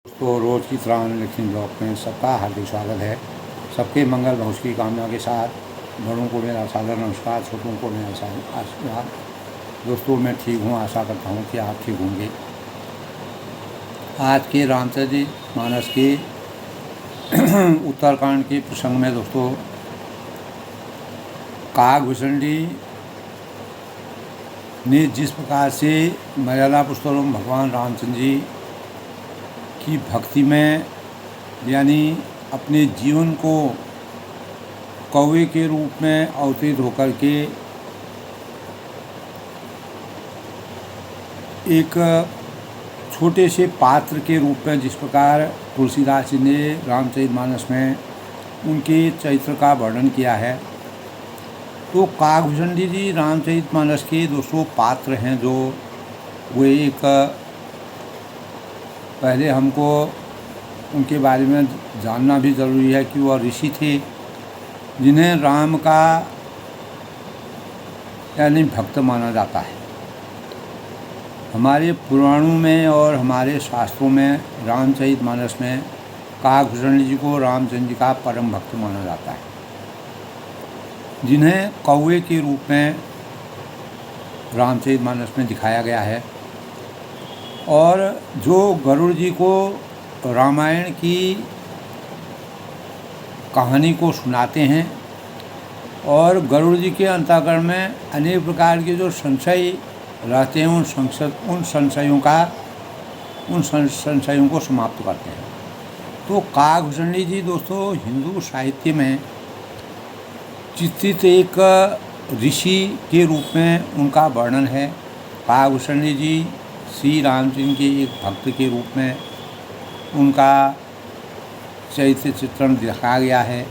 तो रोज़ की तरह लेकिन ब्लॉग में सबका हार्दिक स्वागत है। सबके मंगल भविष्य की कामना के साथ बड़ों को मेरा सादर नमस्कार, छोटों को मेरा आशीर्वाद। दोस्तों, मैं ठीक हूँ, आशा करता हूँ कि आप ठीक होंगे। आज के रामचरित मानस के उत्तरकांड के प्रसंग में दोस्तों, काकभूषणी ने जिस प्रकार से मर्यादा पुरुषोत्तम भगवान रामचंद्र जी की भक्ति में यानी अपने जीवन को कौवे के रूप में अवतरित होकर के एक छोटे से पात्र के रूप में जिस प्रकार तुलसीदास जी ने रामचरितमानस में उनके चरित्र का वर्णन किया है, तो काकभूषणी जी रामचरितमानस के 200 पात्र हैं जो वो एक पहले हमको उनके बारे में जानना भी ज़रूरी है कि वह ऋषि थे जिन्हें राम का यानी भक्त माना जाता है। हमारे पुराणों में और हमारे शास्त्रों में रामचरितमानस में काकभूषणी जी को रामचंद्र जी का परम भक्त माना जाता है, जिन्हें कौवे के रूप में रामचरितमानस में दिखाया गया है और जो गरुड़ जी को रामायण की कहानी को सुनाते हैं और गरुड़ जी के अंतःकरण में अनेक प्रकार के जो संशय रहते हैं उन संशयों को समाप्त करते हैं। तो काकभूषणी जी दोस्तों हिंदू साहित्य में चित्रित एक ऋषि के रूप में उनका वर्णन है। काकभूषणी जी श्री रामचंद्र के एक भक्त के रूप में उनका चरित्र चित्रण दिखाया गया है।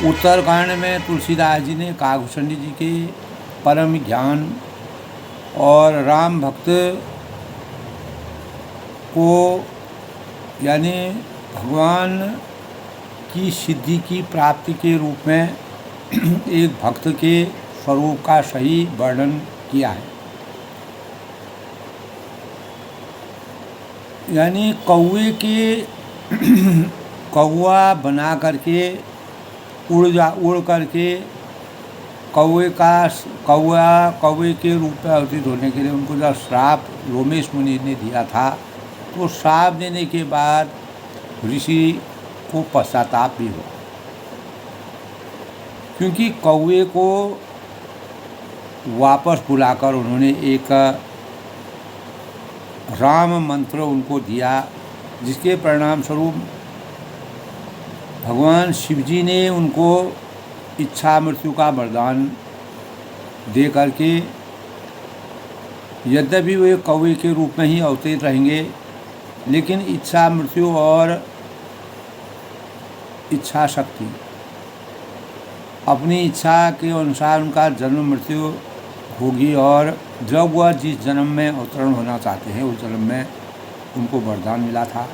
उत्तरकांड में तुलसीदास जी ने काकभूषणी जी के परम ज्ञान और राम भक्त को यानी भगवान की सिद्धि की प्राप्ति के रूप में एक भक्त के स्वरूप का सही वर्णन किया है। यानी कौवे के कौवा बना करके उड़ करके कौवे के रूप में अवतरित होने के लिए उनको जब श्राप रोमेश मुनि ने दिया था, तो श्राप देने के बाद ऋषि को पश्चाताप भी हुआ, क्योंकि कौवे को वापस बुलाकर उन्होंने एक राम मंत्र उनको दिया, जिसके परिणाम स्वरूप भगवान शिव जी ने उनको इच्छा मृत्यु का वरदान दे करके यद्यपि वे कौवे के रूप में ही अवतरित रहेंगे, लेकिन इच्छा मृत्यु और इच्छा शक्ति अपनी इच्छा के अनुसार उनका जन्म मृत्यु होगी और जब वह जिस जन्म में अवतरण होना चाहते हैं उस जन्म में उनको वरदान मिला था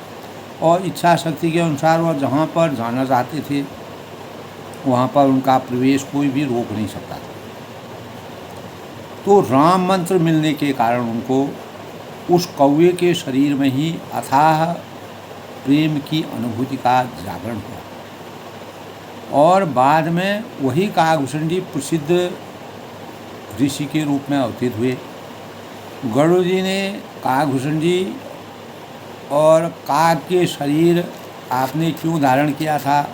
और इच्छा शक्ति के अनुसार वह जहाँ पर जाना चाहते थे वहाँ पर उनका प्रवेश कोई भी रोक नहीं सकता था। तो राम मंत्र मिलने के कारण उनको उस कौवे के शरीर में ही अथाह प्रेम की अनुभूति का जागरण हुआ और बाद में वही काकभूषणी जी प्रसिद्ध ऋषि के रूप में अवतरित हुए। गरुड़ जी ने काकभूषणी जी और काक के शरीर आपने क्यों धारण किया था,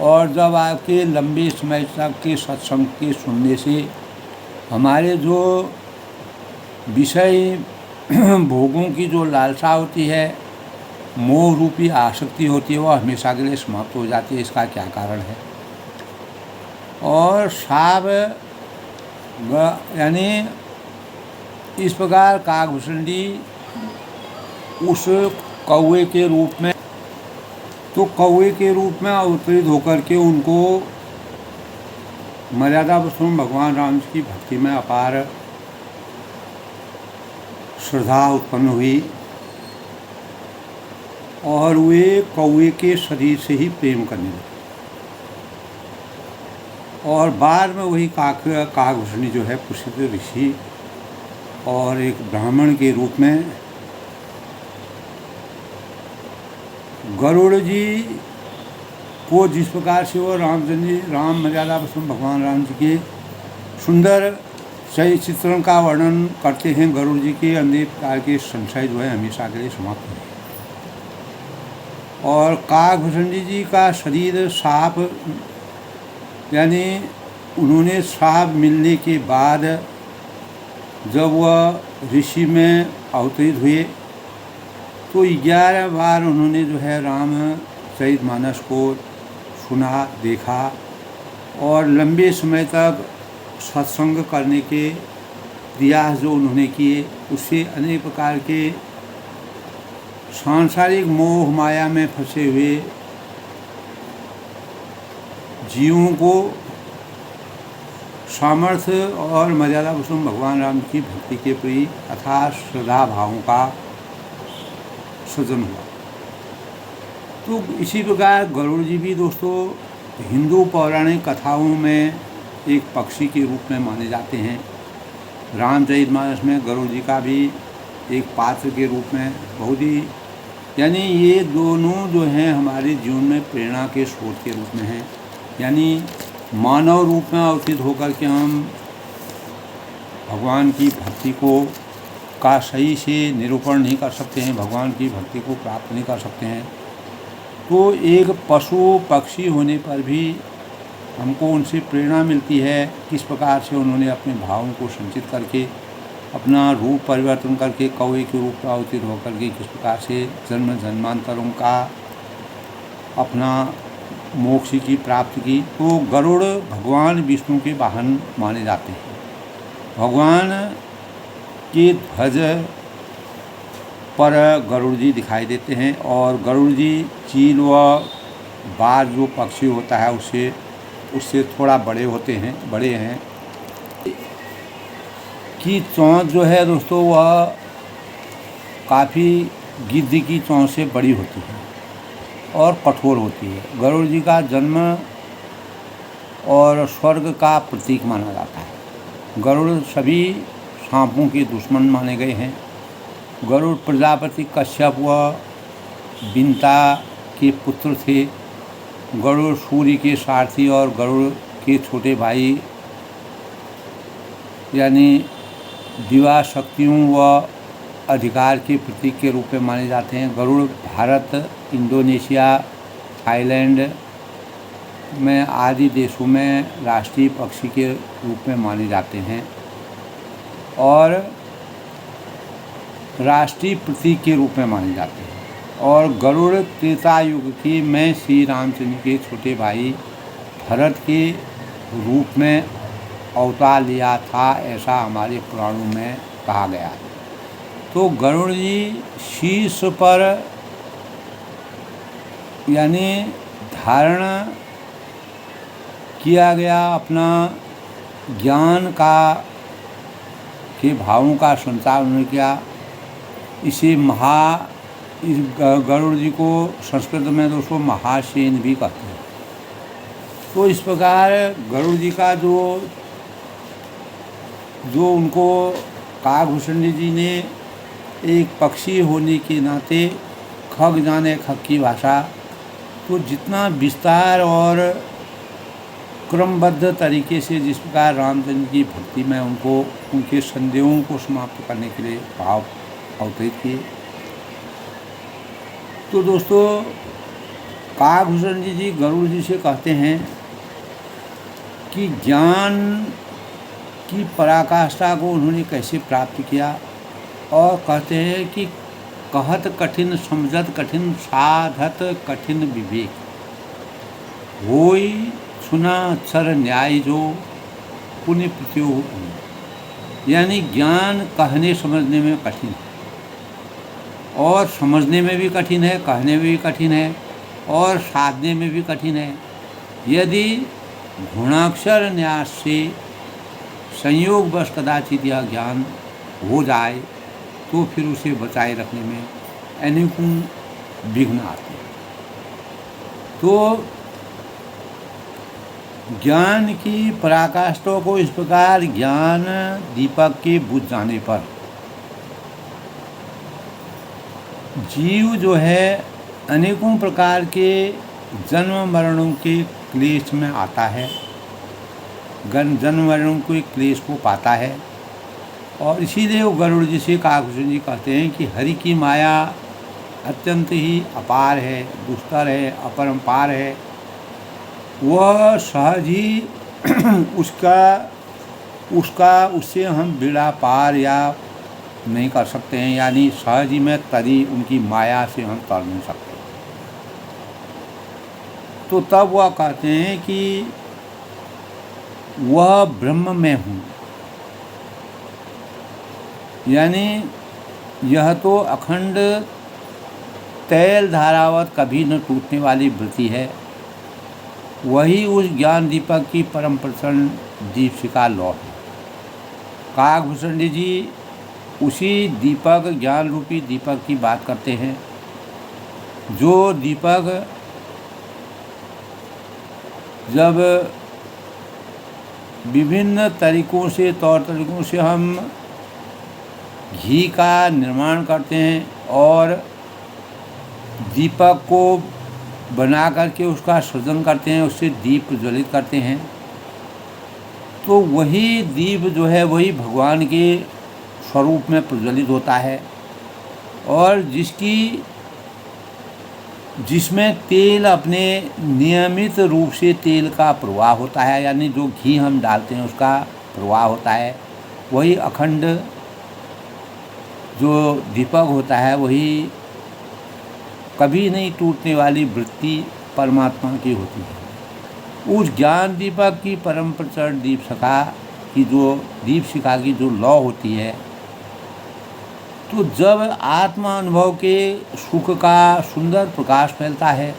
और जब आपके लंबे समय तक के सत्संग के सुनने से हमारे जो विषय भोगों की जो लालसा होती है, मोह रूपी आसक्ति होती है, वह हमेशा के लिए समाप्त हो जाती है, इसका क्या कारण है। और साब यानी इस प्रकार काकभूषणी जी उस कौवे के रूप में अवतरित होकर के उनको मर्यादा पुरुषोत्तम भगवान राम की भक्ति में अपार श्रद्धा उत्पन्न हुई और वे कौवे के शरीर से ही प्रेम करने लगे और बाद में वही काकभूषणी जो है प्रसिद्ध ऋषि और एक ब्राह्मण के रूप में गरुड़ जी को जिस प्रकार से वो रामचंद्र जी राम मर्यादा पुरुषोत्तम भगवान राम जी के सुंदर सही चित्रण का वर्णन करते हैं, गरुड़ जी के अनेक प्रकार के संशय जो है हमेशा के लिए समाप्त हो। और काकभूषण जी का शरीर साप, यानी उन्होंने साप मिलने के बाद जब वह ऋषि में अवतरित हुए तो 11 बार उन्होंने जो है रामचरितमानस को सुना, देखा और लंबे समय तक सत्संग करने के प्रयास जो उन्होंने किए, उससे अनेक प्रकार के सांसारिक मोह माया में फंसे हुए जीवों को सामर्थ्य और मर्यादा पुरुषोत्तम भगवान राम की भक्ति के प्रति अथाह श्रद्धा भावों का सृजन हुआ। तो इसी प्रकार गरुड़ जी भी दोस्तों हिंदू पौराणिक कथाओं में एक पक्षी के रूप में माने जाते हैं। रामचरितमानस में गरुड़ जी का भी एक पात्र के रूप में बहुत ही, यानी ये दोनों जो हैं हमारे जीवन में प्रेरणा के स्रोत के रूप में हैं। यानी मानव रूप में अवतरित होकर के हम भगवान की भक्ति को का सही से निरूपण नहीं कर सकते हैं, भगवान की भक्ति को प्राप्त नहीं कर सकते हैं। तो एक पशु पक्षी होने पर भी हमको उनसे प्रेरणा मिलती है, किस प्रकार से उन्होंने अपने भावों को संचित करके अपना रूप परिवर्तन करके कौवे के रूप में अवतरित होकर के किस प्रकार से जन्म जन्मांतरों का अपना मोक्ष की प्राप्ति की। तो गरुड़ भगवान विष्णु के वाहन माने जाते हैं। भगवान के ध्वज पर गरुड़ जी दिखाई देते हैं और गरुड़ जी चील व बाज जो पक्षी होता है उससे थोड़ा बड़े होते हैं, बड़े हैं। की चोंच जो है दोस्तों वह काफ़ी गिद्ध की चोंच से बड़ी होती है और कठोर होती है। गरुड़ जी का जन्म और स्वर्ग का प्रतीक माना जाता है। गरुड़ सभी सांपों के दुश्मन माने गए हैं। गरुड़ प्रजापति कश्यप व बिंता के पुत्र थे। गरुड़ सूर्य के सारथी और गरुड़ के छोटे भाई यानी दिवा शक्तियों व अधिकार के प्रतीक के रूप में माने जाते हैं। गरुड़ भारत, इंडोनेशिया, थाईलैंड में आदि देशों में राष्ट्रीय पक्षी के रूप में माने जाते हैं और राष्ट्रीय प्रतीक के रूप में माने जाते हैं। और गरुड़ त्रेता युग की में श्री रामचंद्र के छोटे भाई भरत के रूप में अवतार लिया था, ऐसा हमारे पुराणों में कहा गया है। तो गरुड़ जी शीर्ष पर यानी धारण किया गया अपना ज्ञान का के भावों का संचार उन्होंने किया। इस गरुड़ जी को संस्कृत में दोस्तों महासेन भी कहते हैं। तो इस प्रकार गरुड़ जी का जो उनको काकभूषण जी ने एक पक्षी होने के नाते खग जाने खग की भाषा, तो जितना विस्तार और क्रमबद्ध तरीके से जिस प्रकार रामचंद्र की भक्ति में उनको उनके संदेहों को समाप्त करने के लिए भाव अवतरित किए। तो दोस्तों काकभूषण जी गरुड़ जी से कहते हैं कि ज्ञान की पराकाष्ठा को उन्होंने कैसे प्राप्त किया, और कहते हैं कि कहत कठिन समझत कठिन साधत कठिन विवेक होई सुना अक्षर न्याय जो पुण्य प्रत्यो। यानी ज्ञान कहने समझने में कठिन है और समझने में भी कठिन है, कहने में भी कठिन है और साधने में भी कठिन है। यदि गुणाक्षर न्यास से संयोगवश कदाचित यह ज्ञान हो जाए तो फिर उसे बचाए रखने में अनेकों विघ्न आते हैं। तो ज्ञान की पराकाष्ठा को इस प्रकार ज्ञान दीपक के बुझ जाने पर जीव जो है अनेकों प्रकार के जन्म मरणों के क्लेश में आता है, जन्म मरणों के क्लेश को पाता है। और इसीलिए वो गरुड़ जी से काकभूषण जी कहते हैं कि हरि की माया अत्यंत ही अपार है, दुस्तर है, अपरंपार है। वह सहज ही उससे हम बेड़ा पार या नहीं कर सकते हैं, यानी सहज ही में तरी उनकी माया से हम तर नहीं सकते। तो तब वह कहते हैं कि वह ब्रह्म में हूँ, यानी यह तो अखंड तैल धारावत कभी न टूटने वाली वृत्ति है। वही उस ज्ञान दीपक की परम प्रसन्न दीपशिखा लौ है। काकभूषण जी उसी दीपक, ज्ञान रूपी दीपक की बात करते हैं, जो दीपक जब विभिन्न तरीक़ों से, तौर तरीक़ों से हम घी का निर्माण करते हैं और दीपक को बना करके उसका सृजन करते हैं, उससे दीप प्रज्वलित करते हैं, तो वही दीप जो है वही भगवान के स्वरूप में प्रज्वलित होता है। और जिसमें तेल अपने नियमित रूप से तेल का प्रवाह होता है, यानी जो घी हम डालते हैं उसका प्रवाह होता है, वही अखंड जो दीपक होता है वही कभी नहीं टूटने वाली वृत्ति परमात्मा की होती है। उस ज्ञान दीपक की परम प्रचंड दीपशिखा की जो लौ होती है, तो जब आत्मा अनुभव के सुख का सुंदर प्रकाश फैलता है,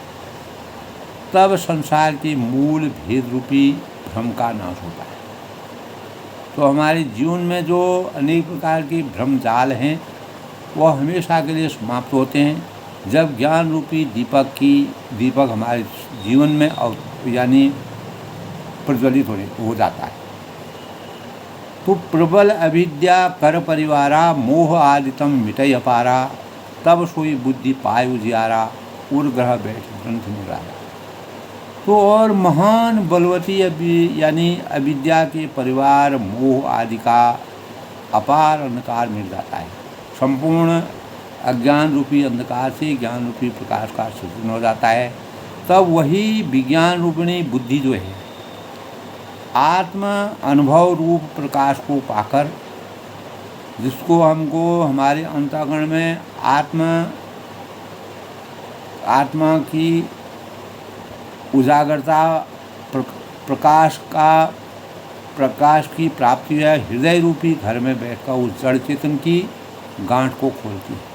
तब संसार के मूल भेद रूपी भ्रम का नाश होता है। तो हमारे जीवन में जो अनेक प्रकार के भ्रम जाल हैं, वह हमेशा के लिए समाप्त होते हैं जब ज्ञान रूपी दीपक हमारे जीवन में यानी प्रज्वलित हो जाता है। तो प्रबल अविद्या कर परिवारा मोह आदितम मिटय अपारा, तब सोई बुद्धि पाय उजियारा उर ग्रह बैठ ग्रंथ निरारा। तो और महान बलवती यानी अविद्या के परिवार मोह आदि का अपार अंधकार मिट जाता है। संपूर्ण अज्ञान रूपी अंधकार से ज्ञान रूपी प्रकाश का सृजन हो जाता है। तब वही विज्ञान रूपिणी बुद्धि जो है, आत्म अनुभव रूप प्रकाश को पाकर, जिसको हमको हमारे अंतःकरण में आत्मा की उजागरता प्रकाश की प्राप्ति है, हृदय रूपी घर में बैठकर उस जड़ चेतन की गांठ को खोलती है।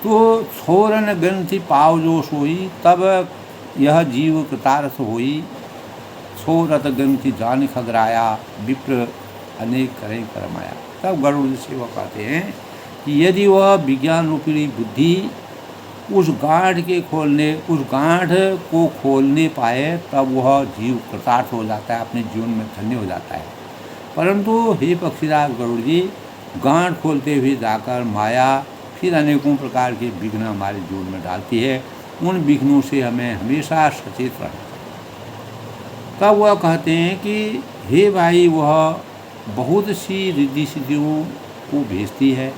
तो छोरन ग्रंथि पाव जो सोई, तब यह जीव कृतार्थ होई। छोरत ग्रंथि जान खगराया, विप्र अनेक करें करमाया। तब गरुड़ से वह कहते हैं कि यदि वह विज्ञान रूपी बुद्धि उस गांठ को खोलने पाए, तब वह जीव कृतार्थ हो जाता है, अपने जीवन में धन्य हो जाता है। परंतु हे पक्षीराज गरुड़ जी, गांठ खोलते हुए जाकर माया फिर अनेकों प्रकार के विघ्न हमारे जीवन में डालती है। उन विघ्नों से हमें हमेशा सचेत रहना चाहिए। तब वह कहते हैं कि हे भाई, वह बहुत सी रिद्धि सिद्धियों को भेजती है,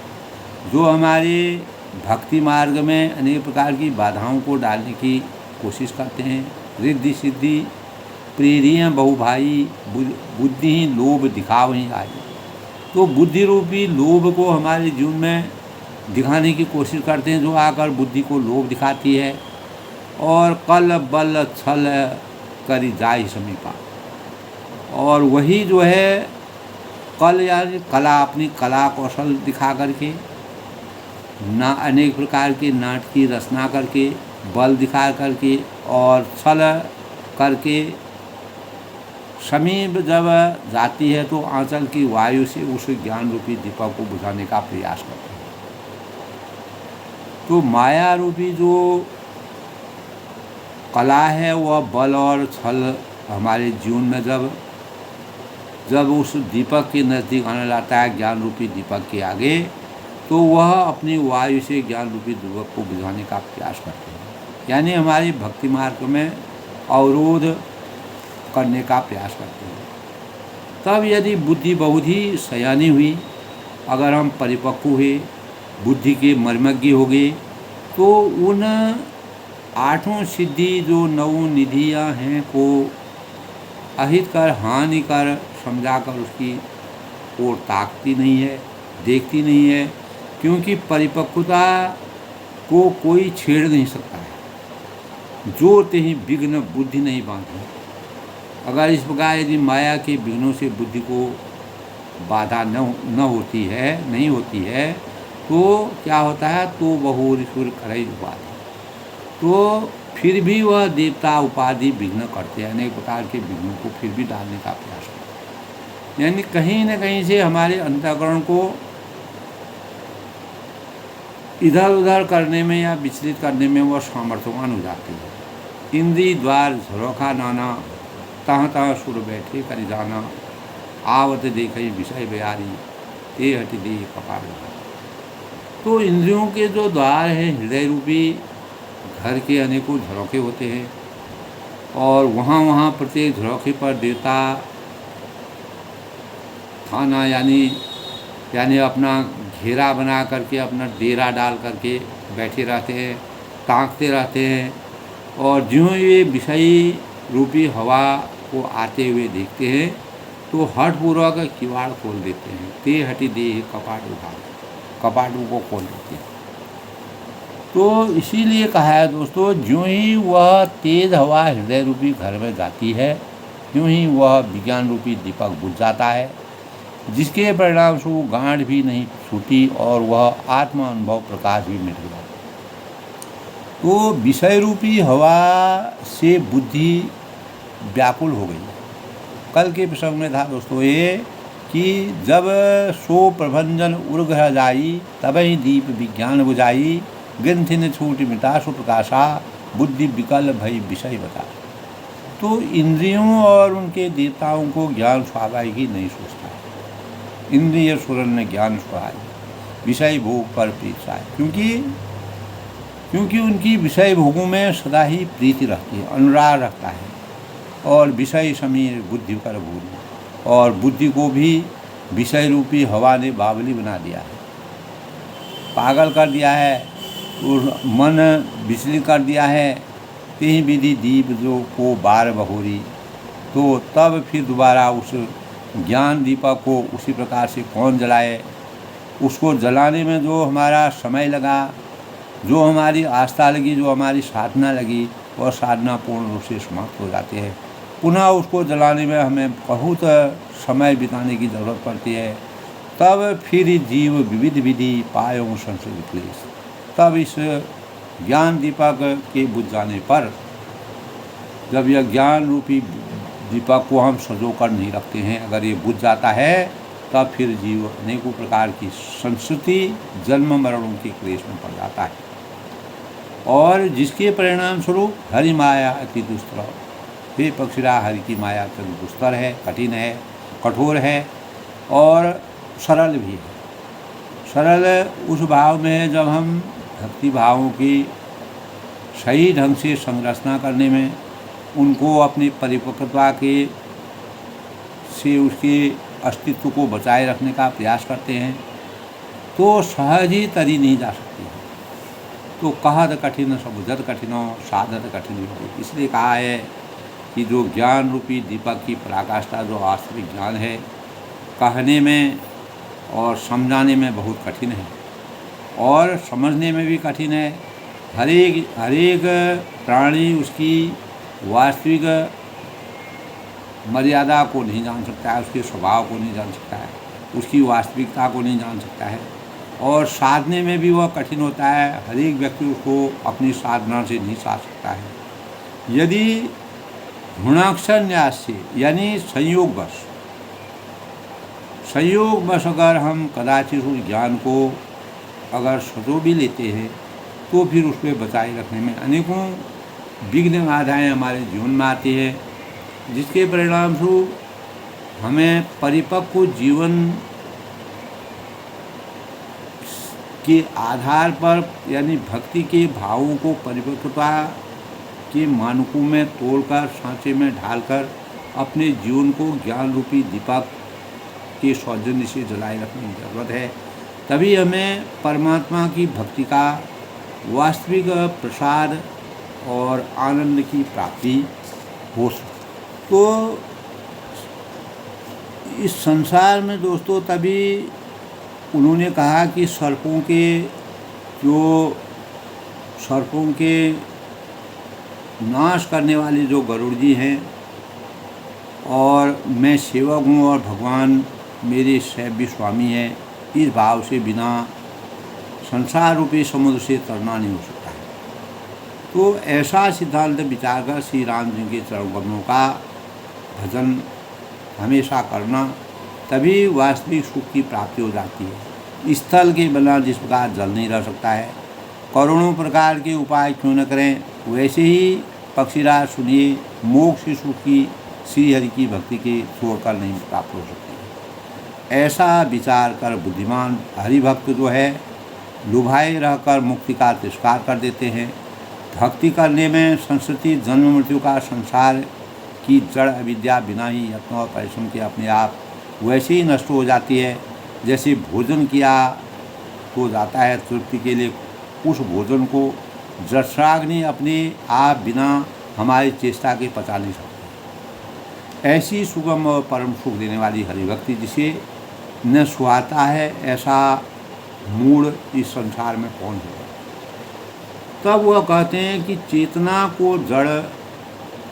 जो हमारे भक्ति मार्ग में अनेक प्रकार की बाधाओं को डालने की कोशिश करते हैं। रिद्धि सिद्धि प्रेरियाँ बहुभाई, बुद्धि लोभ दिखावहीं आई। तो बुद्धि रूपी लोभ को हमारे जीवन में दिखाने की कोशिश करते हैं, जो आकर बुद्धि को लोभ दिखाती है। और कल बल छल करी जाय समीपा, और वही जो है कल यानी कला, अपनी कला कौशल दिखा करके, ना अनेक प्रकार के नाटक की रचना करके, बल दिखा करके और छल करके समीप जब जाती है, तो आंचल की वायु से उस ज्ञान रूपी दीपक को बुझाने का प्रयास करते हैं। तो माया रूपी जो कला है, वह बल और छल हमारे जीवन में जब उस दीपक के नज़दीक आने लगता है, ज्ञान रूपी दीपक के आगे, तो वह अपनी वायु से ज्ञान रूपी ध्रुवक को बुझाने का प्रयास करते हैं, यानी हमारी भक्ति मार्ग में अवरोध करने का प्रयास करते हैं। तब यदि बुद्धि बहुत ही सयानी हुई, अगर हम परिपक्व हुए, बुद्धि के मर्मज्ञ हो गए, तो उन आठों सिद्धि जो नौ निधियाँ हैं को अहित कर, हानि कर, समझा कर उसकी ओर ताकती नहीं है, देखती नहीं है, क्योंकि परिपक्वता को कोई छेड़ नहीं सकता है। जो तेहि विघ्न बुद्धि नहीं बांधी। अगर इस प्रकार यदि माया के विघ्नों से बुद्धि को बाधा न होती है, नहीं होती है, तो क्या होता है, तो बहु ईश्वर करे उपाधि, तो फिर भी वह देवता उपाधि विघ्न करते हैं, अनेक प्रकार के विघ्नों को फिर भी डालने का प्रयास करते हैं। यानी कहीं न कहीं से हमारे अंतःकरण को इधर उधर करने में या विचलित करने में वह सामर्थ्यवान हो जाती है। इंद्रिय द्वार झरोखा नाना, तहाँ तहाँ सुर बैठे कर जाना, आवत देखई विषय बयारी, ते हटि दे कपाल। तो इंद्रियों के जो द्वार हैं, हृदय रूपी घर के अनेकों झरोखे होते हैं, और वहाँ वहाँ प्रत्येक झरोखे पर देवता थाना यानी अपना घेरा बना करके, अपना डेरा डाल करके बैठे रहते हैं, ताकते रहते हैं, और ज्यों ये विषयी रूपी हवा को आते हुए देखते हैं तो हठपूर्वक किवाड़ खोल देते हैं। ते हटि दे कपाट उठा, कपाटों को खोल देते हैं। तो इसीलिए कहा है दोस्तों, ज्यों ही वह तेज हवा हृदय रूपी घर में जाती है, त्यों ही वह विज्ञान रूपी दीपक बुझ जाता है, जिसके परिणाम स्वरूप गांठ भी नहीं छूटी और वह आत्मा अनुभव प्रकाश भी मिट गया। तो विषय रूपी हवा से बुद्धि व्याकुल हो गई। कल के प्रसंग में था दोस्तों ये कि जब सो प्रभंजन उर्घ जाई, तब ही दीप विज्ञान बुझाई, ग्रंथि ने छूट मिटा सो प्रकाशा, बुद्धि विकल भई विषय बता। तो इंद्रियों और उनके देवताओं को ज्ञान स्वाभाविक ही नहीं सोचता है। इंद्रिय सुरन ने ज्ञान सुहाई, विषय भोग पर प्रीत आए, क्योंकि उनकी विषय भोगों में सदा ही प्रीति रहती है, अनुराग रखता है, और विषय समीर बुद्धि कर भूल, और बुद्धि को भी विषय रूपी हवा ने बावली बना दिया है, पागल कर दिया है, और मन विचलित कर दिया है। तेहि विधि दीप जो को बार बहोरी, तो तब फिर दोबारा उस ज्ञान दीपक को उसी प्रकार से कौन जलाए। उसको जलाने में जो हमारा समय लगा, जो हमारी आस्था लगी, जो हमारी साधना लगी, वह साधना पूर्ण रूप से समाप्त हो जाती है। पुनः उसको जलाने में हमें बहुत समय बिताने की ज़रूरत पड़ती है। तब फिर जीव विविध विधि पायों संशय क्लेश। तब इस ज्ञान दीपक के बुझ जाने पर, जब यह ज्ञान रूपी दीपक को हम सजो कर नहीं रखते हैं, अगर ये बुझ जाता है, तब फिर जीव अनेकों प्रकार की संस्कृति जन्म मरणों के क्लेश में पड़ जाता है, और जिसके परिणाम स्वरूप हरि माया अति दुस्तर। हे पक्षीरा, हरि की माया अत्यंत दुस्तर है, कठिन है, कठोर है, और सरल भी है। सरल उस भाव में है जब हम भक्ति भावों की सही ढंग से संरचना करने में, उनको अपनी परिपक्वता के से उसके अस्तित्व को बचाए रखने का प्रयास करते हैं, तो सहज ही तरी नहीं जा सकती है। तो कहत कठिन सबुझत कठिनो, साधत कठिन होती। इसलिए कहा है कि जो ज्ञान रूपी दीपक की पराकाष्ठा, जो वास्तविक ज्ञान है, कहने में और समझाने में बहुत कठिन है, और समझने में भी कठिन है। हर एक प्राणी उसकी वास्तविक मर्यादा को नहीं जान सकता है, उसके स्वभाव को नहीं जान सकता है, उसकी वास्तविकता को नहीं जान सकता है, और साधने में भी वह कठिन होता है। हर एक व्यक्ति उसको अपनी साधना से नहीं साध सकता है। यदि गुणाक्षर न्यास से, यानी संयोगवश अगर हम कदाचित उस ज्ञान को अगर सजो भी लेते हैं, तो फिर उस पर बचाए रखने में अनेकों विघ्न बाधाएँ हमारे जीवन में आती है, जिसके परिणाम स्वरूप हमें परिपक्व जीवन के आधार पर यानी भक्ति के भावों को परिपक्वता के मानकों में तोड़कर सांचे में ढालकर अपने जीवन को ज्ञान रूपी दीपक के सौजन्य से जलाए रखने की जरूरत है। तभी हमें परमात्मा की भक्ति का वास्तविक प्रसाद और आनंद की प्राप्ति हो सकती। तो इस संसार में दोस्तों तभी उन्होंने कहा कि सर्पों के नाश करने वाले जो गरुड़ जी हैं और मैं सेवक हूँ और भगवान मेरे सैव्य स्वामी हैं, इस भाव से बिना संसार रूपी समुद्र से तरना नहीं हो सकता है। तो ऐसा सिद्धांत विचार कर श्री राम जी के चरण कमलों का भजन हमेशा करना, तभी वास्तविक सुख की प्राप्ति हो जाती है। स्थल के बिना जिस प्रकार जल नहीं रह सकता है, करोड़ों प्रकार के उपाय क्यों न करें, वैसे ही पक्षीराज सुनिए मोक्ष सुख की श्री हरि की भक्ति के छोड़कर नहीं प्राप्त हो सकती। ऐसा विचार कर बुद्धिमान हरिभक्त जो है लुभाए रहकर मुक्ति का तिरस्कार कर देते हैं। भक्ति करने में संस्कृति जन्म मृत्यु का संसार की जड़ अविद्या बिना ही यत्न और परिश्रम के अपने आप वैसे ही नष्ट हो जाती है। जैसे भोजन किया तो जाता है तृप्ति के लिए, उस भोजन को जठराग्नि अपने आप बिना हमारी चेष्टा के पचा नहीं सकती। ऐसी सुगम और परम सुख देने वाली हरिभक्ति जिसे न सुहाता है, ऐसा मूड इस संसार में कौन है। तब वह कहते हैं कि चेतना को जड़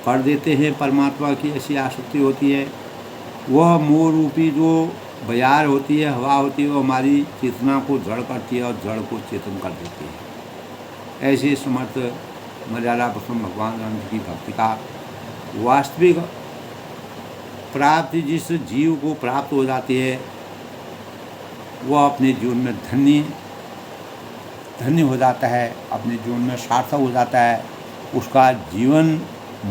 कर देते हैं परमात्मा की ऐसी आसक्ति होती है। वह मोह रूपी जो बयार होती है, हवा होती है, वो हमारी चेतना को जड़ करती है और जड़ को चेतन कर देती है। ऐसे समर्थ मर्यादा पुरुषोत्तम भगवान राम की भक्ति का वास्तविक प्राप्ति जिस जीव को प्राप्त हो जाती है, वह अपने जीवन में धन्य हो जाता है, अपने जीवन में सार्थक हो जाता है। उसका जीवन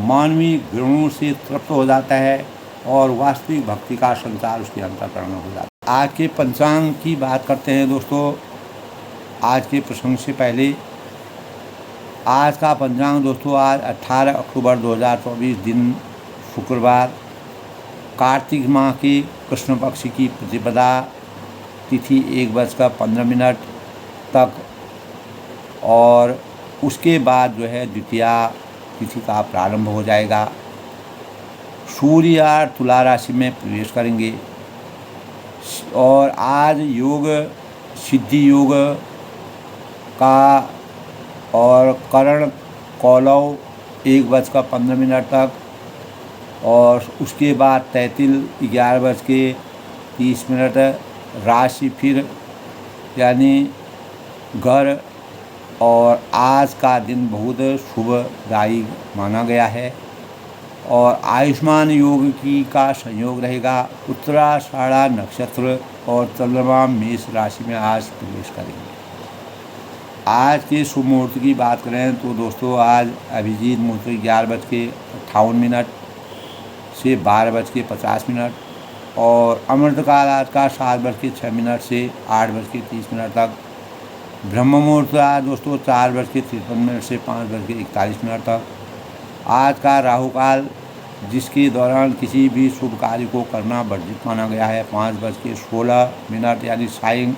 मानवीय गुणों से तृप्त हो जाता है और वास्तविक भक्ति का संचार उसके अंतःकरण में हो जाता है। आज के पंचांग की बात करते हैं दोस्तों। आज के प्रसंग से पहले आज का पंचांग दोस्तों, आज 18 अक्टूबर 2024 दिन शुक्रवार, कार्तिक माह की कृष्ण पक्ष की प्रतिपदा तिथि 1:15 तक और उसके बाद जो है द्वितीया तिथि का प्रारंभ हो जाएगा। सूर्य आज तुला राशि में प्रवेश करेंगे और आज योग सिद्धि योग का और करण कौलव 1:15 तक और उसके बाद तैतिल 11:30 राशि फिर यानी घर। और आज का दिन बहुत शुभदायी माना गया है और आयुष्मान योग की का संयोग रहेगा। उत्तराषाढ़ा नक्षत्र और चंद्रमा मेष राशि में आज प्रवेश करेंगे। आज के शुभ मुहूर्त की बात करें तो दोस्तों, आज अभिजीत मुहूर्त 11:58 से 12:50 और अमृतकाल आज का 7:06 से 8:30 तक। ब्रह्म मुहूर्त आज दोस्तों 4:53 से 5:41 तक। आज का राहु काल जिसके दौरान किसी भी शुभ कार्य को करना वर्जित माना गया है 5:16 यानी सायं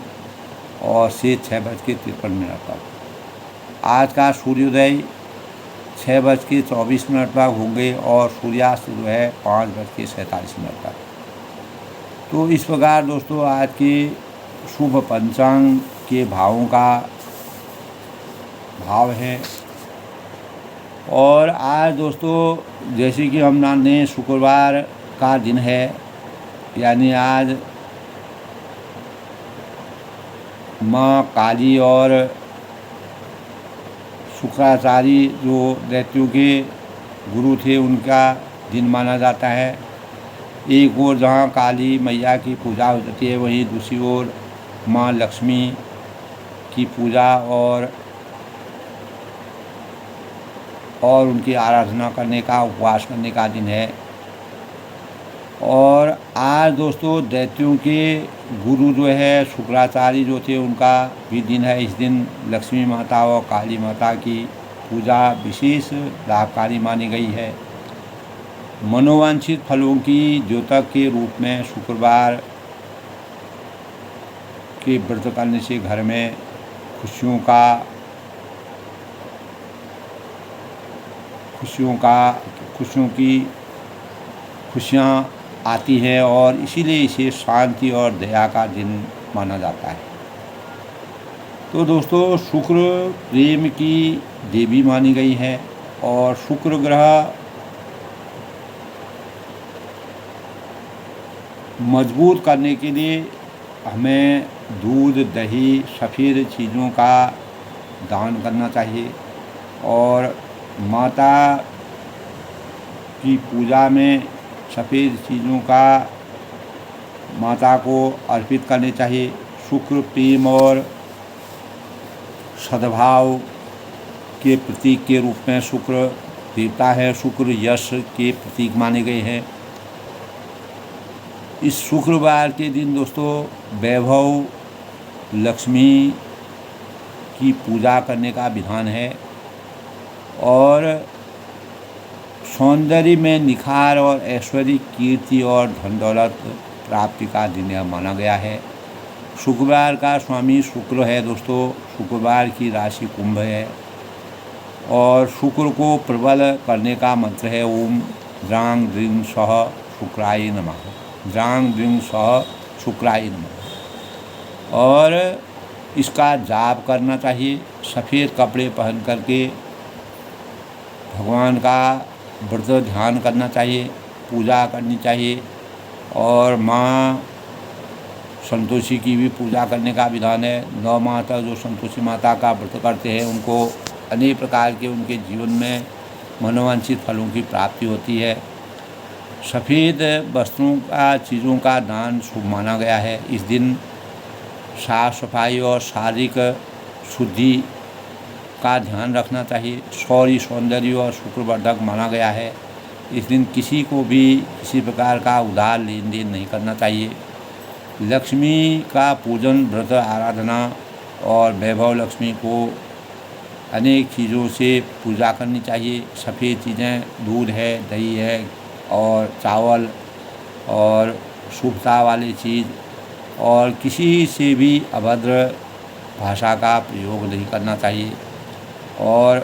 और से 6:53 तक। आज का सूर्योदय 6:24 तक होंगे और सूर्यास्त जो है 5:47 तक। तो इस प्रकार दोस्तों आज के शुभ पंचांग के भावों का भाव है। और आज दोस्तों जैसे कि हम जाने शुक्रवार का दिन है, यानी आज माँ काली और शुक्राचार्य जो दैत्यों के गुरु थे उनका दिन माना जाता है। एक ओर जहाँ काली मैया की पूजा हो जाती है, वहीं दूसरी ओर माँ लक्ष्मी की पूजा और उनकी आराधना करने का, उपवास करने का दिन है। और आज दोस्तों दैत्यों के गुरु जो है शुक्राचार्य जो थे, उनका भी दिन है। इस दिन लक्ष्मी माता और काली माता की पूजा विशेष लाभकारी मानी गई है। मनोवांछित फलों की द्योतक के रूप में शुक्रवार के व्रत करने से घर में खुशियों की खुशियाँ आती हैं और इसीलिए इसे शांति और दया का दिन माना जाता है। तो दोस्तों शुक्र प्रेम की देवी मानी गई है और शुक्र ग्रह मजबूत करने के लिए हमें दूध, दही, सफ़ेद चीज़ों का दान करना चाहिए और माता की पूजा में सफ़ेद चीज़ों का माता को अर्पित करने चाहिए। शुक्र प्रेम और सद्भाव के प्रतीक के रूप में शुक्र देवता है। शुक्र यश के प्रतीक माने गए हैं। इस शुक्रवार के दिन दोस्तों वैभव लक्ष्मी की पूजा करने का विधान है और सौंदर्य में निखार और ऐश्वर्य, कीर्ति और धन दौलत प्राप्ति का दिन माना गया है। शुक्रवार का स्वामी शुक्र है दोस्तों। शुक्रवार की राशि कुंभ है और शुक्र को प्रबल करने का मंत्र है ओम द्रांग द्रिंग सह शुक्राय नमः। द्रांग द्रिंग सह शुक्राय नमः और इसका जाप करना चाहिए। सफ़ेद कपड़े पहन करके भगवान का व्रत ध्यान करना चाहिए, पूजा करनी चाहिए और माँ संतोषी की भी पूजा करने का विधान है। 9 माह तक जो संतोषी माता का व्रत करते हैं उनको अनेक प्रकार के उनके जीवन में मनोवांछित फलों की प्राप्ति होती है। सफ़ेद वस्त्रों का चीज़ों का दान शुभ माना गया है। इस दिन साफ सफाई और शारीरिक शुद्धि का ध्यान रखना चाहिए। शौर्य, सौंदर्य और शुक्रवर्धक माना गया है। इस दिन किसी को भी किसी प्रकार का उधार लेन देन नहीं करना चाहिए। लक्ष्मी का पूजन, व्रत, आराधना और वैभव लक्ष्मी को अनेक चीज़ों से पूजा करनी चाहिए। सफ़ेद चीज़ें दूध है, दही है और चावल और शुभता वाली चीज़ और किसी से भी अभद्र भाषा का प्रयोग नहीं करना चाहिए और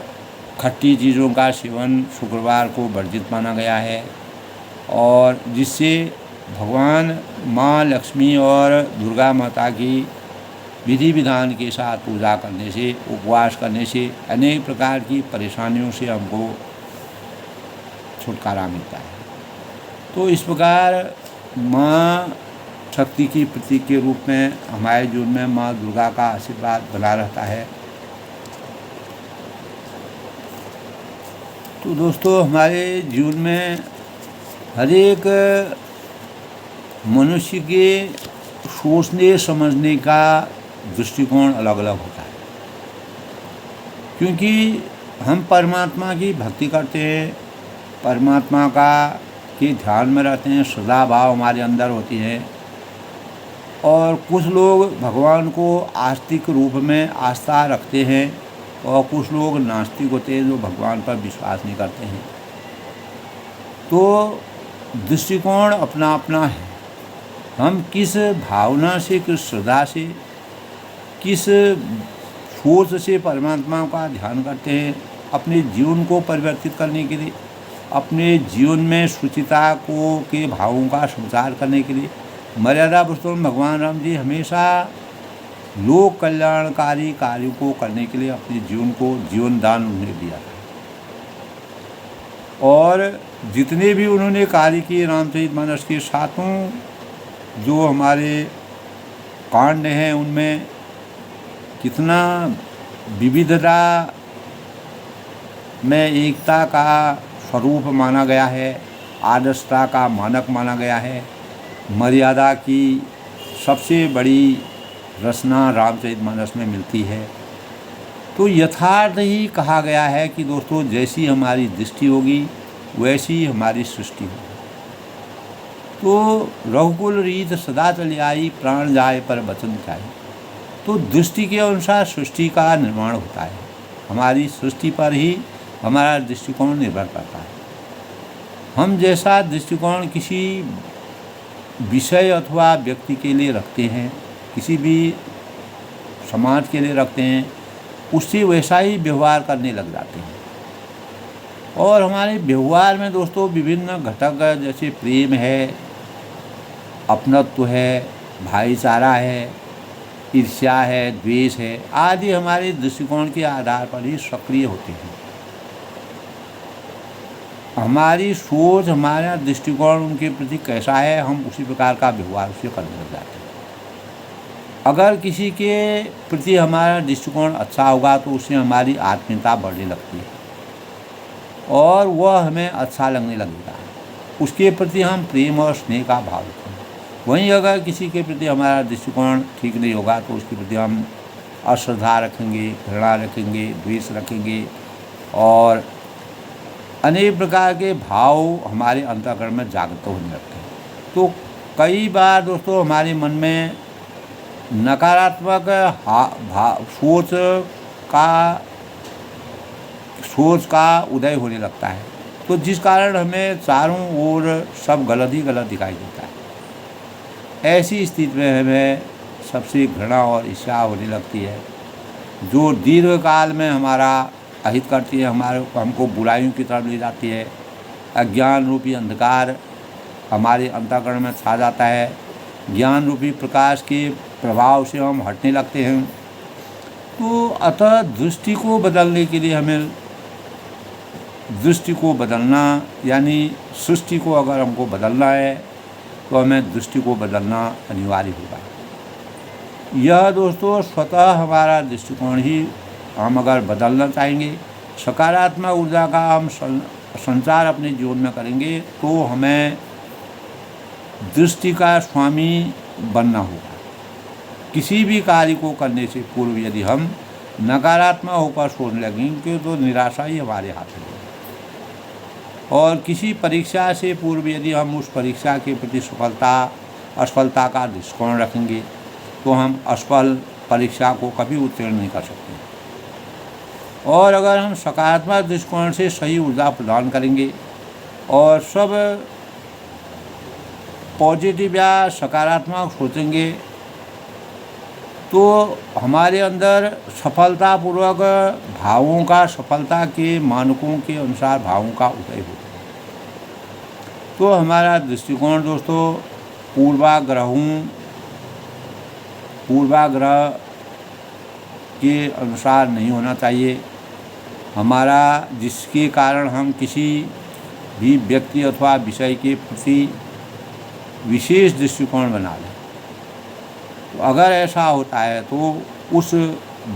खट्टी चीज़ों का सेवन शुक्रवार को वर्जित माना गया है और जिससे भगवान माँ लक्ष्मी और दुर्गा माता की विधि विधान के साथ पूजा करने से, उपवास करने से अनेक प्रकार की परेशानियों से हमको छुटकारा मिलता है। तो इस प्रकार माँ शक्ति की प्रतीक के रूप में हमारे जीवन में माँ दुर्गा का आशीर्वाद बना रहता है। तो दोस्तों हमारे जीवन में हर एक मनुष्य के सोचने समझने का दृष्टिकोण अलग अलग होता है, क्योंकि हम परमात्मा की भक्ति करते हैं, परमात्मा के ध्यान में रहते हैं, सदा भाव हमारे अंदर होती है और कुछ लोग भगवान को आस्तिक रूप में आस्था रखते हैं और कुछ लोग नास्तिक होते हैं जो भगवान पर विश्वास नहीं करते हैं। तो दृष्टिकोण अपना अपना है। हम किस भावना से, किस श्रद्धा से, किस सोच से परमात्मा का ध्यान करते हैं अपने जीवन को परिवर्तित करने के लिए, अपने जीवन में शुचिता के भावों का संचार करने के लिए। मर्यादा पुरुषोत्तम भगवान राम जी हमेशा लोक कल्याणकारी कार्यों को करने के लिए अपने जीवन को जीवन दान उन्हें दिया और जितने भी उन्होंने कार्य किए रामचरितमानस के साथों जो हमारे कांड हैं उनमें कितना विविधता में एकता का स्वरूप माना गया है, आदर्शता का मानक माना गया है। मर्यादा की सबसे बड़ी रचना रामचरितमानस में मिलती है। तो यथार्थ ही कहा गया है कि दोस्तों जैसी हमारी दृष्टि होगी वैसी हमारी सृष्टि होगी। तो रघुकुल रीत सदा चली आई, प्राण जाए पर वचन जाए। तो दृष्टि के अनुसार सृष्टि का निर्माण होता है। हमारी सृष्टि पर ही हमारा दृष्टिकोण निर्भर करता है। हम जैसा दृष्टिकोण किसी विषय अथवा व्यक्ति के लिए रखते हैं, किसी भी समाज के लिए रखते हैं, उससे वैसा ही व्यवहार करने लग जाते हैं। और हमारे व्यवहार में दोस्तों विभिन्न घटक जैसे प्रेम है, अपनत्व है, भाईचारा है, ईर्ष्या है, द्वेष है आदि हमारे दृष्टिकोण के आधार पर ही सक्रिय होते हैं। हमारी सोच, हमारा दृष्टिकोण उनके प्रति कैसा है, हम उसी प्रकार का व्यवहार उससे करने लग जाते हैं। अगर किसी के प्रति हमारा दृष्टिकोण अच्छा होगा तो उससे हमारी आत्मीयता बढ़ने लगती है और वह हमें अच्छा लगने लगेगा। उसके प्रति हम प्रेम और स्नेह का भाव रखेंगे। वहीं अगर किसी के प्रति हमारा दृष्टिकोण ठीक नहीं होगा तो उसके प्रति हम अश्रद्धा रखेंगे, घृणा रखेंगे, द्वेष रखेंगे और अनेक प्रकार के भाव हमारे अंतःकरण में जागृत होने लगते हैं। तो कई बार दोस्तों हमारे मन में नकारात्मक सोच का उदय होने लगता है, तो जिस कारण हमें चारों ओर सब गलत ही गलत दिखाई देता है। ऐसी स्थिति में हमें सबसे घृणा और ईर्ष्या होने लगती है, जो दीर्घ काल में हमारा अहित करती है, हमको बुराइयों की तरफ ले जाती है। अज्ञान रूपी अंधकार हमारे अंतःकरण में छा जाता है। ज्ञान रूपी प्रकाश के प्रभाव से हम हटने लगते हैं। तो अतः दृष्टि को बदलने के लिए हमें दृष्टि को बदलना, यानी सृष्टि को अगर हमको बदलना है तो हमें दृष्टि को बदलना अनिवार्य होगा। यह दोस्तों स्वतः हमारा दृष्टिकोण ही हम अगर बदलना चाहेंगे, सकारात्मक ऊर्जा का हम संचार अपने जीवन में करेंगे तो हमें दृष्टि का स्वामी बनना होगा। किसी भी कार्य को करने से पूर्व यदि हम नकारात्मक होकर सोचने लगेंगे तो निराशा ही हमारे हाथ में है। और किसी परीक्षा से पूर्व यदि हम उस परीक्षा के प्रति असफलता का दृष्टिकोण रखेंगे तो हम असफल परीक्षा को कभी उत्तीर्ण नहीं कर सकते। और अगर हम सकारात्मक दृष्टिकोण से सही ऊर्जा प्रदान करेंगे और सब पॉजिटिव या सकारात्मक सोचेंगे तो हमारे अंदर सफलतापूर्वक भावों का, सफलता के मानकों के अनुसार भावों का उदय होता है। तो हमारा दृष्टिकोण दोस्तों पूर्वाग्रह के अनुसार नहीं होना चाहिए। हमारा जिसके कारण हम किसी भी व्यक्ति अथवा विषय के प्रति विशेष दृष्टिकोण बना लें, तो अगर ऐसा होता है तो उस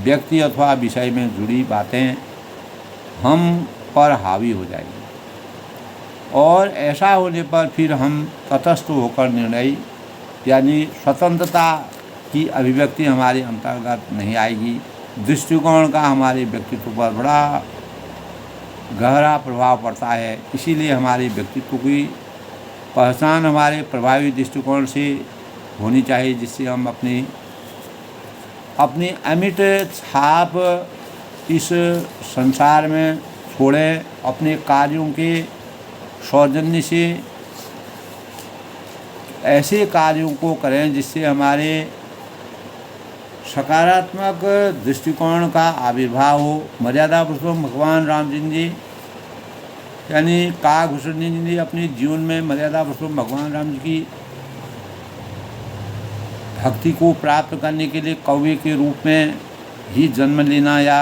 व्यक्ति अथवा विषय में जुड़ी बातें हम पर हावी हो जाएगी और ऐसा होने पर फिर हम तटस्थ होकर निर्णय यानी स्वतंत्रता की अभिव्यक्ति हमारे अंतर्गत नहीं आएगी। दृष्टिकोण का हमारे व्यक्तित्व पर बड़ा गहरा प्रभाव पड़ता है। इसीलिए हमारे व्यक्तित्व की पहचान हमारे प्रभावी दृष्टिकोण से होनी चाहिए, जिससे हम अपनी अमिट छाप इस संसार में छोड़ें। अपने कार्यों के सौजन्य से ऐसे कार्यों को करें जिससे हमारे सकारात्मक दृष्टिकोण का आविर्भाव हो। मर्यादा पुरुषोत्तम भगवान राम जी यानी काकभूषण जी अपने जीवन में मर्यादा पुरुषोत्तम भगवान राम जी की भक्ति को प्राप्त करने के लिए कौवे के रूप में ही जन्म लेना या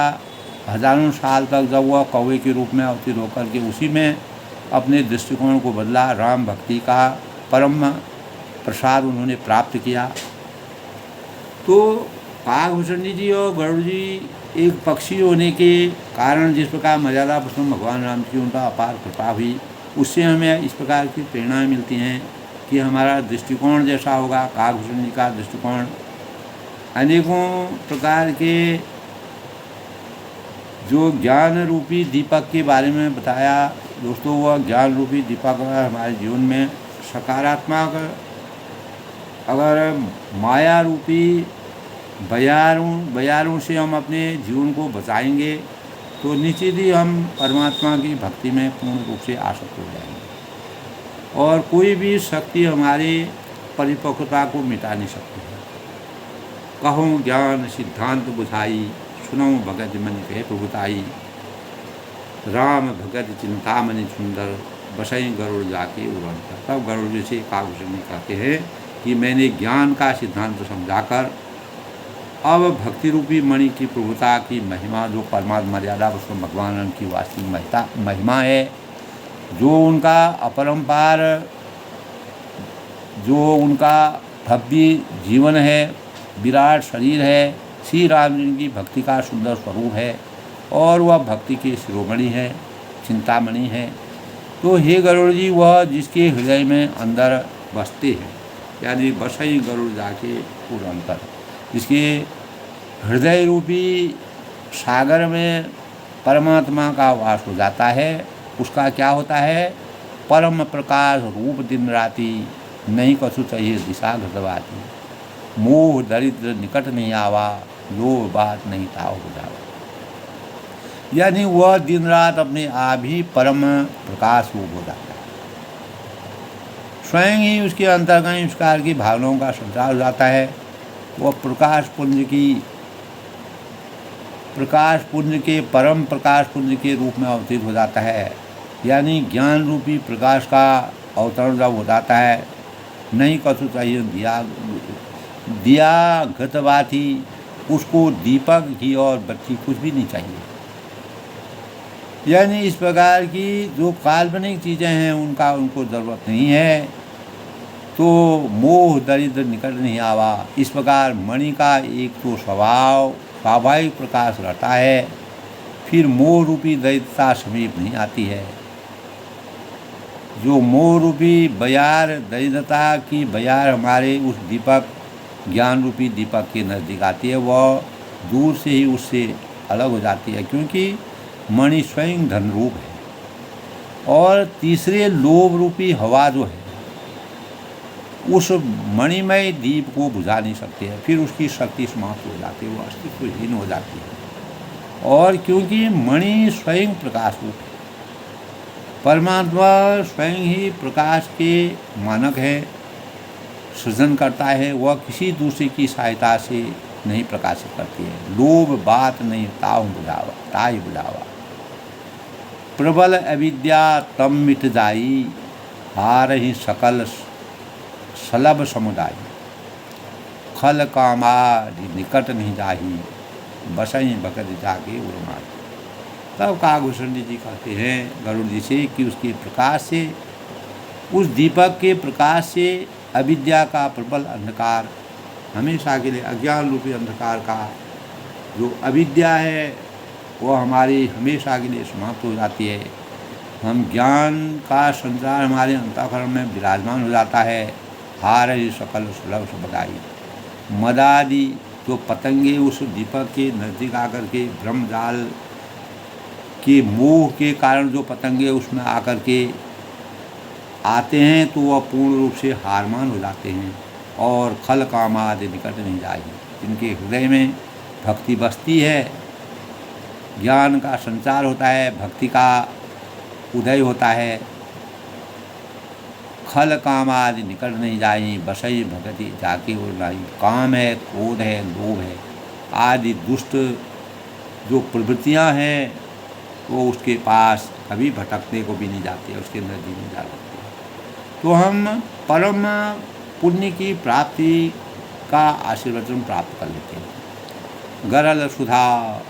हजारों साल तक जब वह कौवे के रूप में अवतीर्ण होकर के उसी में अपने दृष्टिकोण को बदला, राम भक्ति का परम प्रसाद उन्होंने प्राप्त किया। तो काकभूषण जी और गरुड़ जी एक पक्षी होने के कारण जिस प्रकार मर्यादा पुरुषोत्तम भगवान राम की उनका अपार कृपा हुई, उससे हमें इस प्रकार की प्रेरणाएँ मिलती हैं कि हमारा दृष्टिकोण जैसा होगा। काकभूषण जी का दृष्टिकोण अनेकों प्रकार के जो ज्ञान रूपी दीपक के बारे में बताया दोस्तों, वह ज्ञान रूपी दीपक हमारे जीवन में सकारात्मक अगर माया रूपी बयारों से हम अपने जीवन को बचाएंगे तो निश्चित ही हम परमात्मा की भक्ति में पूर्ण रूप से आसक्त हो जाएंगे और कोई भी शक्ति हमारी परिपक्वता को मिटा नहीं सकती है। कहूँ ज्ञान सिद्धांत बुझाई, सुनऊँ भगत मन कहे प्रभुताई, राम भगत चिंतामणि सुंदर, बसई गरुड़ जाके उड़ता। तब गरुड़ जी से काकभूषण कहते हैं कि मैंने ज्ञान का सिद्धांत समझाकर अब भक्ति रूपी मणि की प्रभुता की महिमा, जो परमात्मा मर्यादा उसको भगवान की वास्तविक महिमा है, जो उनका अपरंपार, जो उनका भव्य जीवन है, विराट शरीर है, श्री राम जी की भक्ति का सुंदर स्वरूप है और वह भक्ति के शिरोमणि है, चिंतामणि है। तो हे गरुड़ जी, वह जिसके हृदय में अंदर बसते हैं, यानी बसई गरुड़ जाके उड़ंतर, जिसके हृदय रूपी सागर में परमात्मा का वास हो जाता है, उसका क्या होता है? परम प्रकाश रूप दिन राति, नहीं कछु चाहिए दिशा घटवाती, मोह दरिद्र निकट नहीं आवा, लोभ बात नहीं ताव हो जावा। यानी वह दिन रात अपने आप ही परम प्रकाश रूप हो जाता है, स्वयं ही उसके अंतर्गत इस प्रकार की भावनाओं का संचार हो जाता है। वह प्रकाश पुंज के परम प्रकाश पुंज के रूप में अवतरित हो जाता है, यानी ज्ञान रूपी प्रकाश का अवतरण जब हो जाता है, नहीं कछु चाहिए दिया गतवाथी, उसको दीपक घी और बत्ती कुछ भी नहीं चाहिए। यानी इस प्रकार की जो काल्पनिक चीज़ें हैं उनको ज़रूरत नहीं है। तो मोह दरिद्र निकट नहीं आवा, इस प्रकार मणि का एक तो स्वाभाविक प्रकाश रहता है, फिर मोह रूपी दरिद्रता समीप नहीं आती है। जो मोह रूपी बयार, दरिद्रता की बयार हमारे उस दीपक, ज्ञान रूपी दीपक के नज़दीक आती है, वह दूर से ही उससे अलग हो जाती है, क्योंकि मणि स्वयं धन रूप है। और तीसरे लोभ रूपी हवा जो है, उस मणिमय दीप को बुझा नहीं सकते हैं, फिर उसकी शक्ति समाप्त हो जाती है, वो अस्तित्वहीन हो जाती है। और क्योंकि मणि स्वयं प्रकाश रूप है, परमात्मा स्वयं ही प्रकाश के मानक है, सृजन करता है, वह किसी दूसरे की सहायता से नहीं प्रकाशित करती है। लोभ बात नहीं ताई बुझावा, प्रबल अविद्या तम मिट जाई, हार ही सकल सलभ समुदाय, खल कामादि निकट नहीं जाही, बसई भगत जाके उर्माई। तब काकभूषण जी कहते हैं गरुड़ जी से कि उसके प्रकाश से, उस दीपक के प्रकाश से अविद्या का प्रबल अंधकार हमेशा के लिए, अज्ञान रूपी अंधकार का जो अविद्या है वो हमारी हमेशा के लिए समाप्त हो जाती है। हम ज्ञान का संचार हमारे अंतःकरण में विराजमान हो जाता है। हार ही सकल सुलभ समुदायी, मदादि जो पतंगे उस दीपक के नज़दीक आकर के ब्रह्म जाल के मोह के कारण जो पतंगे उसमें आकर के आते हैं, तो वह पूर्ण रूप से हारमान हो जाते हैं और खल कामादि निकट नहीं जाएगी। जिनके हृदय में भक्ति बसती है, ज्ञान का संचार होता है, भक्ति का उदय होता है, खल काम आदि निकट नहीं जाई, बसई भगति जाके और लाई। काम है, क्रोध है, लोभ है आदि दुष्ट जो प्रवृत्तियां हैं वो उसके पास कभी भटकने को भी नहीं जाती, उसके नज़दीक नहीं जा सकती। तो हम परम पुण्य की प्राप्ति का आशीर्वचन प्राप्त कर लेते हैं। गरल सुधा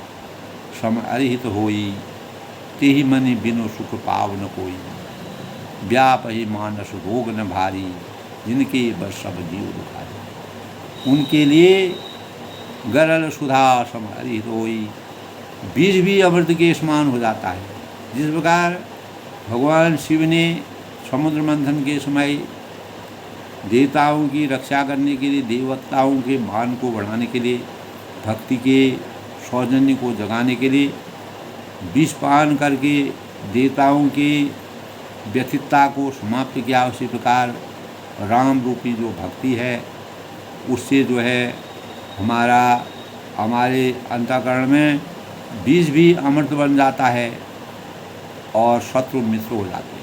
सम अरिहित होई, तेहि मनि बिनु सुख पाव न कोई, व्याप ही मानस रोग न भारी, जिनके बस सब जीव दुखारी। उनके लिए गरल सुधा सम अरिहित होई, बीज भी अमृत के समान हो जाता है। जिस प्रकार भगवान शिव ने समुद्र मंथन के समय देवताओं की रक्षा करने के लिए, देवताओं के मान को बढ़ाने के लिए, भक्ति के सौजन्य को जगाने के लिए विष पान करके देवताओं के व्यथितता को समाप्त किया, उसी प्रकार राम रूपी जो भक्ति है उससे जो है हमारे अंतःकरण में बीज भी अमृत बन जाता है और शत्रु मित्र हो जाते हैं।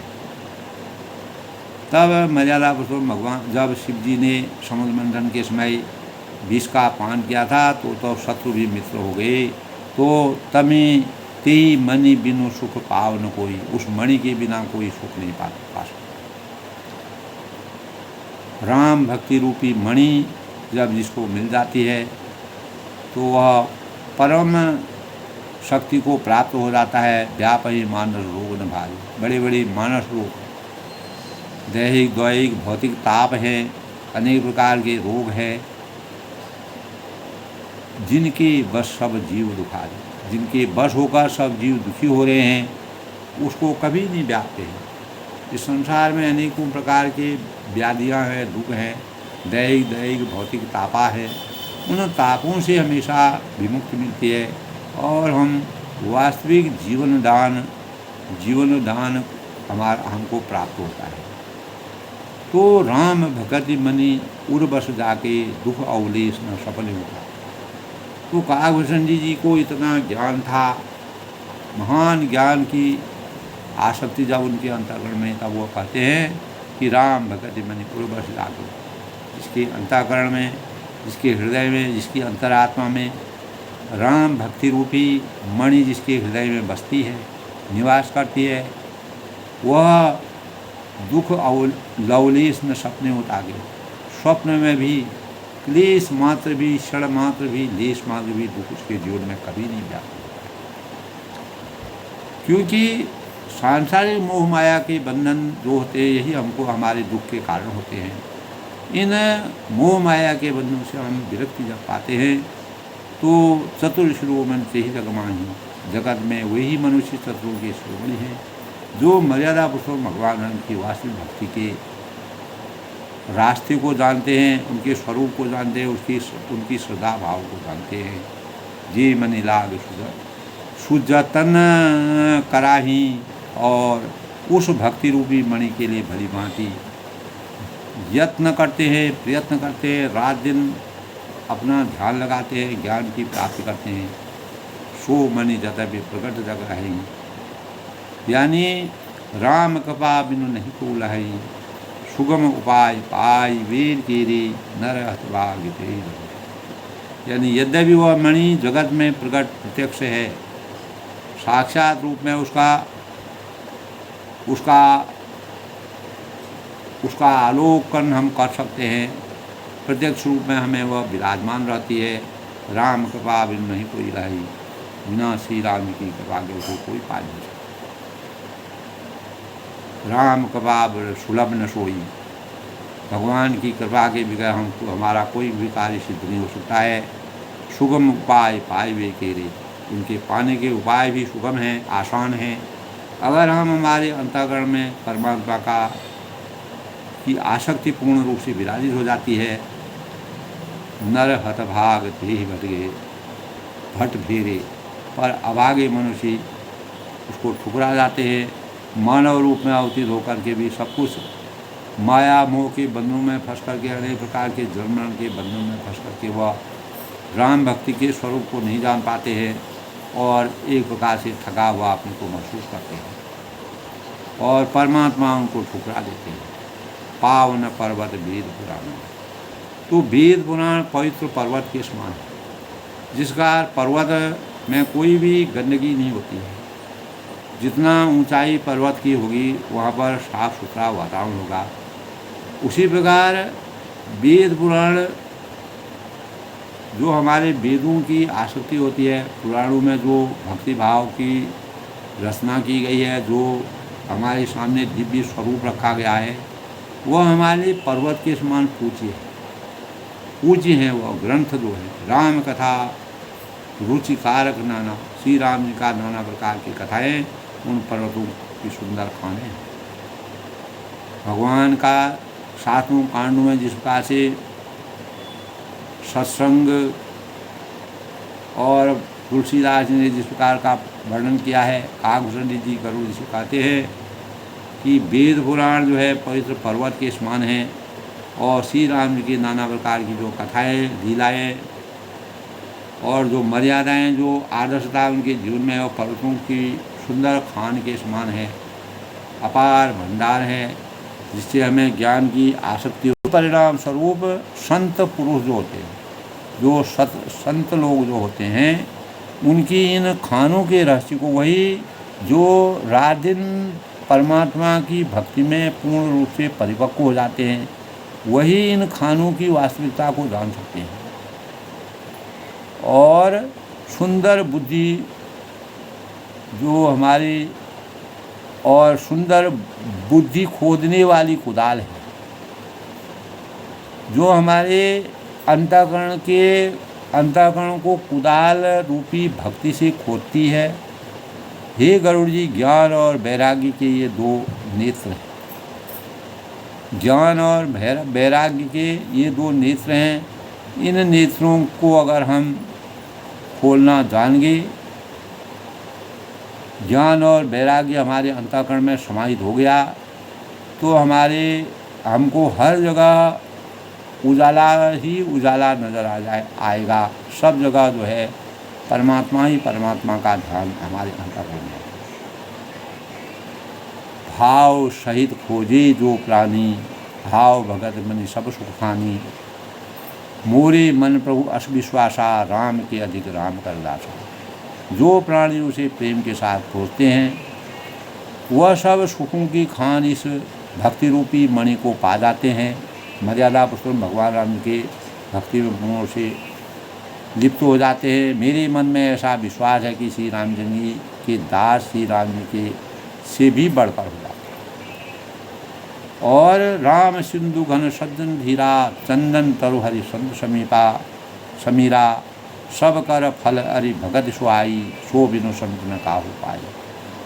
तब मर्यादा पुरुषोत्तम भगवान जब शिव जी ने समुद्र मंथन के समय विष का पान किया था तो शत्रु भी मित्र हो गए। तो तमी ते मणि बिनु सुख पाव न कोई, उस मणि के बिना कोई सुख नहीं पा सकता। राम भक्ति रूपी मणि जब जिसको मिल जाती है तो वह परम शक्ति को प्राप्त हो जाता है। व्यापही मानस रोग न भारी, बड़े बड़े मानस रोग, दैहिक दैहिक भौतिक ताप है, अनेक प्रकार के रोग हैं जिनके बस सब जीव दुखा रहे, जिनके बस होकर सब जीव दुखी हो रहे हैं, उसको कभी नहीं व्यापते हैं। इस संसार में अनेकों प्रकार के व्याधियाँ हैं, दुख हैं, दैहिक दैहिक भौतिक तापा है। उन तापों से हमेशा विमुक्ति मिलती है और हम वास्तविक जीवन दान हमको प्राप्त होता है। तो राम भगति मनि उर्वश जाके दुख अवलेश न सफल होता। तो काकभूषण जी को इतना ज्ञान था, महान ज्ञान की आसक्ति जब उनके अंतःकरण में, तब वो कहते हैं कि राम भगति मनि उर्वश जाके, जिसके अंतःकरण में, जिसके हृदय में, जिसकी अंतरात्मा में राम भक्ति रूपी मणि जिसके हृदय में बसती है, निवास करती है, वह दुख लवलेश न सपने उतागे, स्वप्न में भी क्लेश मात्र भी, क्षण मात्र भी, लेश मात्र भी दुख उसके जीवन में कभी नहीं व्याप्त होता है। क्योंकि सांसारिक मोह माया के बंधन जो होते हैं, यही हमको हमारे दुख के कारण होते हैं। इन मोह माया के बंधनों से हम विरक्ति जब पाते हैं तो चतुर्श्रोमण से ही जगमाही, जगत में वही मनुष्य चतुरों के श्रोमणी हैं जो मर्यादा पुरुषोत्तम भगवान की वास्तविक भक्ति के रास्ते को जानते हैं, उनके स्वरूप को जानते हैं, उनकी श्रद्धा भाव को जानते हैं। जी मनि लाग सुजतन कराही, और उस भक्ति रूपी मणि के लिए भली भांति यत्न करते हैं, प्रयत्न करते हैं, रात दिन अपना ध्यान लगाते हैं, ज्ञान की प्राप्ति करते हैं। सो मणि जत भी प्रकट जग रही, यानी राम कृपा बिनु नहीं को लही, सुगम उपाय पाई वीर कीरी नर हतभाग तेज। यानी यद्यपि वह मणि जगत में प्रकट प्रत्यक्ष है, साक्षात रूप में उसका आलोकन हम कर सकते हैं, प्रत्यक्ष रूप में हमें वह विराजमान रहती है। राम कृपा बिनु नहीं कोई लही, बिना श्री राम की कृपा के उसको कोई पा नहीं सकता। राम कृपा सुलभ न सोई, भगवान की कृपा के बगैर हमको हमारा कोई भी कार्य सिद्ध नहीं हो सकता है। सुगम उपाय पाए वे केरे, उनके पाने के उपाय भी सुगम हैं, आसान हैं। अगर हम हमारे अंतःकरण में परमात्मा की आसक्ति पूर्ण रूप से विराजित हो जाती है, नर हतभाग देह भटगे भट भेरे, पर अभागे मनुष्य उसको ठुकरा जाते हैं। मानव रूप में अवतीत होकर के भी सब कुछ माया मोह के बंधनों में फंस करके, अनेक प्रकार के जन्म मरण के बंधनों में फंस करके वह राम भक्ति के स्वरूप को नहीं जान पाते हैं और एक प्रकार से थका हुआ अपने को महसूस करते हैं और परमात्मा उनको ठुकरा देते हैं। पावन पर्वत वेद पुराण, तो वेद पुराण पवित्र पर्वत के समान है, जिसका पर्वत में कोई भी गंदगी नहीं होती है। जितना ऊंचाई पर्वत की होगी वहाँ पर साफ सुथरा वातावरण होगा। उसी प्रकार वेद पुराण, जो हमारे वेदों की आसक्ति होती है, पुराणों में जो भक्ति भाव की रचना की गई है, जो हमारे सामने दिव्य स्वरूप रखा गया है, वह हमारे पर्वत के समान पूज्य हैं। वह ग्रंथ जो है राम कथा रुचिकारक नाना, श्री राम जी का नाना प्रकार की कथाएँ उन पर्वतों की सुंदर खाने हैं। भगवान का 7वें कांडों में जिस प्रकार से सत्संग और तुलसीदास जी ने जिस प्रकार का वर्णन किया है, काकभूषण जी गरुड़ जी कहते हैं कि वेद पुराण जो है पवित्र पर्वत के समान है और श्री राम जी की नाना प्रकार की जो कथाएँ, लीलाएँ और जो मर्यादाएँ, जो आदर्शता उनके जीवन में है, और पर्वतों की सुंदर खान के समान है, अपार भंडार है, जिससे हमें ज्ञान की आसक्ति हो। परिणाम स्वरूप संत पुरुष जो होते हैं, जो संत लोग जो होते हैं, उनकी इन खानों के रहस्य को, वही जो रात दिन परमात्मा की भक्ति में पूर्ण रूप से परिपक्व हो जाते हैं, वही इन खानों की वास्तविकता को जान सकते हैं और सुंदर बुद्धि जो हमारी और सुंदर बुद्धि खोदने वाली कुदाल है, जो हमारे अंतःकरण को कुदाल रूपी भक्ति से खोदती है। हे गरुड़ जी, ज्ञान और वैराग्य के ये दो नेत्र हैं। ज्ञान और वैराग्य के ये दो नेत्र हैं। इन नेत्रों को अगर हम खोलना जान गए, ज्ञान और वैराग्य हमारे अंतःकरण में समाहित हो गया, तो हमको हर जगह उजाला ही उजाला नज़र आएगा। सब जगह जो है परमात्मा ही परमात्मा का ध्यान हमारे अंतःकरण में। भाव सहित खोजे जो प्राणी, भाव भगत मनि सब सुख खानी। मोरे मन प्रभु अस विश्वासा, राम के अधिक राम कर दासा। जो प्राणी उसे प्रेम के साथ खोजते हैं, वह सब सुखों की खान इस भक्ति रूपी मणि को पा जाते हैं। मर्यादा पुरुषोत्तम भगवान राम के भक्ति में गुणों से लिप्त हो जाते हैं। मेरे मन में ऐसा विश्वास है कि श्री रामचंद्र जी के दास श्री राम जी के से भी बढ़कर हो जाते हैं। और राम सिंधु घन सज्जन धीरा, चंदन तरु हरि संत समीरा। सब कर फल अरि भगत सुहाई, सो बिनु संत न काहू पाई।